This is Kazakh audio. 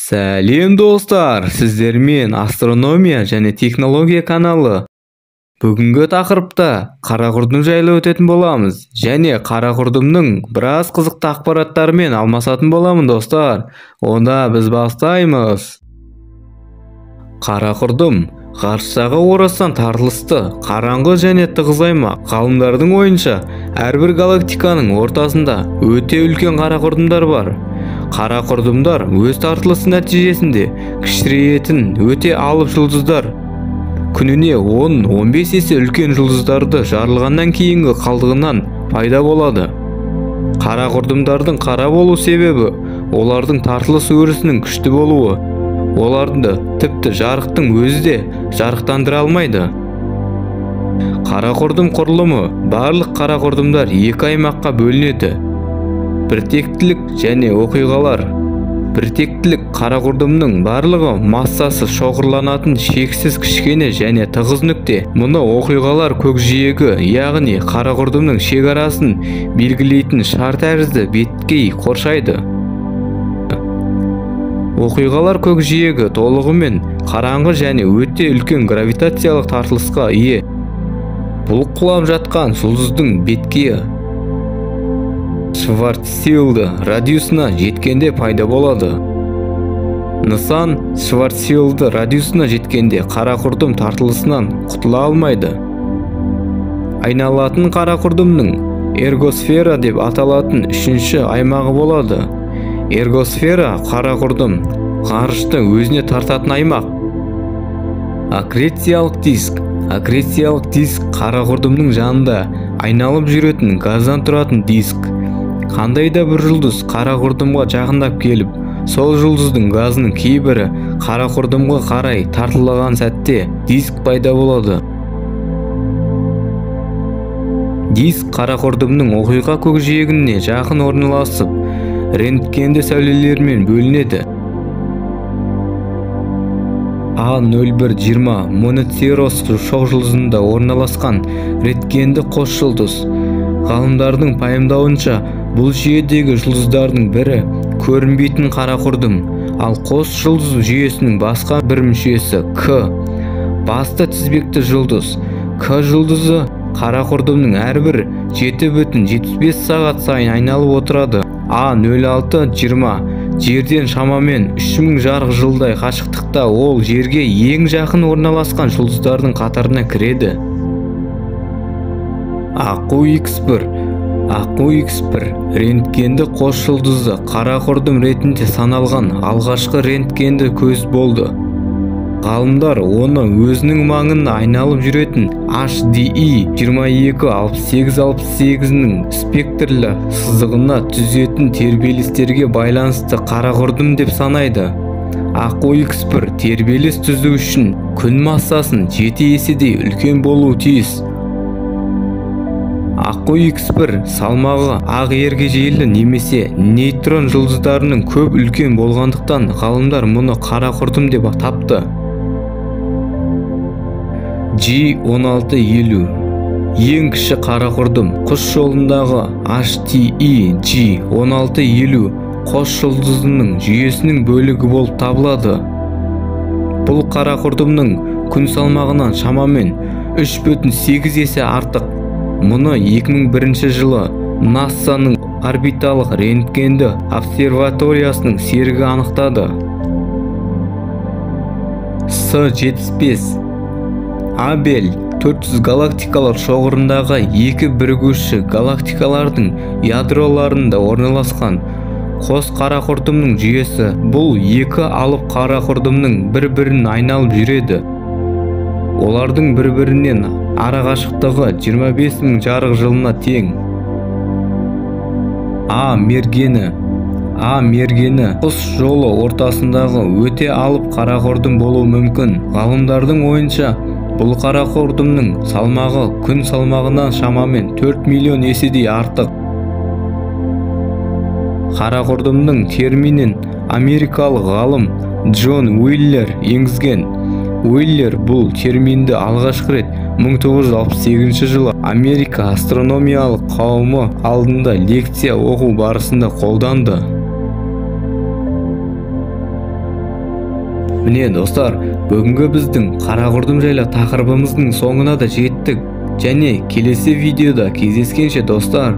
Сәлем достар, сіздермен астрономия және технология каналы. Бүгінгі тақырыпта қара құрдым жайлы өтетін боламыз, және қара құрдымның біраз қызықты ақпараттарымен алмасатын боламын достар. Онда біз бастаймыз. Қара құрдым ғарыштағы орасан тартылысты, қараңғы және тығыз аймақ. Ғалымдардың ойынша, әрбір галактиканың ортасында өте үлкен қара құрдымдар бар. Қара құрдымдар өз тартылысы нәтижесінде кішірейтін өте алып жұлдыздар. Күніне 10-15 есе үлкен жұлдыздарды жарылғаннан кейінгі қалдығынан пайда болады. Қара құрдымдардың қара болу себебі олардың тартылыс өрісінің күшті болуы. Оларды тіпті жарықтың өзі де жарықтандыра алмайды. Қара құрдым құрылымы барлық қара құрдымдар екі аймаққа бөлінеді. Біртектілік және оқиғалар. Біртектілік қара құрдымның барлығы массасы шоғырланатын шексіз кішкене және тығыз нүкте. Мұны оқиғалар көкжиегі, яғни қара құрдымның шекарасын белгілейтін шар тәрізді беткей қоршайды. Оқиғалар көкжиегі толығымен қараңғы және өте үлкен гравитациялық тартылысқа ие. Бұл құлап жатқан жұлдыздың беткейі Шварцшильд радиусына жеткенде пайда болады. Нысан Шварцшильд радиусына жеткенде қара құрдым тартылысынан құтыла алмайды. Айналатын қара құрдымның эргосфера деп аталатын үшінші аймағы болады. Эргосфера қара құрдым ғарышты өзіне тартатын аймақ. Аккрециялық диск. Аккрециялық диск қара құрдымның жанында айналып жүретін газдан тұратын диск. Қандай да бір жұлдыз қара құрдымға жақындап келіп, сол жұлдыздың газының кейбірі қара құрдымға қарай тартылған сәтте диск пайда болады. Диск қара құрдымның оқиға көкжиегіне жақын орналасып, рентгенді сәулелермен бөлінеді. А0120 Монотсерос шоқжұлдызында орналасқан рентгенді қос жұлдыз. Ғалымдардың пайымдауынша, бұл жүйедегі жұлдыздардың бірі көрінбейтін қара құрдым, ал қос жұлдыз жүйесінің басқа бір мүшесі К. Басты тізбекті жұлдыз. К жұлдызы қара құрдымның әрбір 7,75 сағат сайын айналып отырады. А0620 жерден шамамен 3000 жарық жылдай қашықтықта, ол жерге ең жақын орналасқан жұлдыздардың қатарына кіреді. Аққу-Х1 Аққу-Х1 рентгенді қос жұлдызы қара құрдым ретінде саналған алғашқы рентгенді көз болды. Ғалымдар оны өзінің маңына айналып жүретін HDE 226868-ның спектрлі сызығына түзетін тербелістерге байланысты қара құрдым деп санайды. Аққу-Х1 тербеліс түзу үшін күн массасын 7 еседей үлкен болуы тиіс. Аққу-Х1 салмағы ақ ергежейлі немесе нейтрон жұлдыздарының көп үлкен болғандықтан ғалымдар мұны қара құрдым деп тапты. G1650 ең кіші қара құрдым құс жолындағы HTE G1650 қос жұлдызының жүйесінің бөлігі болып табылады. Бұл қара құрдымның күн салмағынан шамамен 3,8 есе артық. Мұны 2001 жылы НАСА-ның орбиталық рентгенді обсерваториясының серігі анықтады. С-75 Абель 400 галактикалар шоғырындағы екі бірігуші галактикалардың ядроларында орналасқан қос қара құрдымның жүйесі. Бұл екі алып қара құрдымның бір-бірін айналып жүреді. Олардың бір-бірінен арақашықтығы 25.000 жарық жылына тең. А мергені құс жолы ортасындағы өте алып қара құрдым болуы мүмкін. Ғалымдардың ойынша, бұл қара құрдымның салмағы күн салмағынан шамамен 4 миллион еседей артық. Қара құрдымның терминін америкалық ғалым Джон Уиллер енгізген. Уиллер бұл терминді алғашқы рет 1968 жылы Америка астрономиялық қауымы алдында лекция оқу барысында қолданды. Міне достар, бүгінгі біздің қара құрдым жайлы тақырыбымыздың соңына да жеттік. Және келесі видеода кездескенше достар.